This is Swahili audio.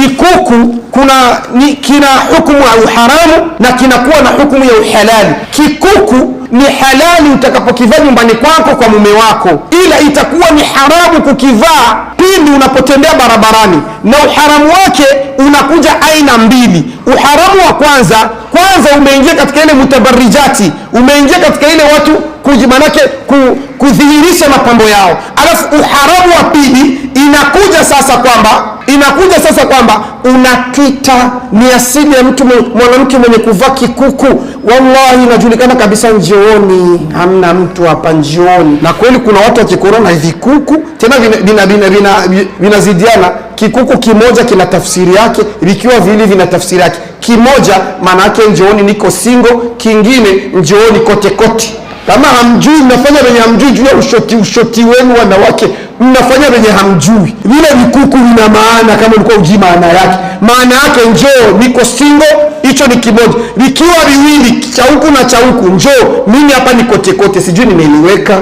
Kikuku kina hukumu ya uharamu na kinakuwa na hukumu ya uhalali. Kikuku ni halali utakapokivaa nyumbani kwako kwa mume wako, ila itakuwa ni haramu kukivaa pindi unapotembea barabarani, na uharamu wake unakuja aina mbili. Uharamu wa kwanza umeingia katika ile mutabarijati, umeingia katika ile watu kujimanake kudhihirisha mapambo yao. Alafu uharamu wa pili inakuja sasa kwamba unakita ni asili ya mwanamke mwenye kuvaa kikuku. Wallahi inajulikana kabisa, njioni hamna mtu hapa njioni. Na kweli kuna watu wakikorona hivi kuku tena vinazidiana. Kikuku kimoja kina tafsiri yake, vikiwa vili vina tafsiri yake. Kimoja maana yake njioni niko single, kingine njioni kote kote. Kama hamjui, mnafanya wenye hamjui juu ya ushoti wenu wanawake, mnafanya wenye hamjui. Vile vikuku vina maana, kama ulikuwa ujui maana yake. Maana yake njoo niko single, hicho ni kimoja. Vikiwa viwili cha huku na cha huku, njoo mimi hapa ni kote kote. Sijui nimeeleweka?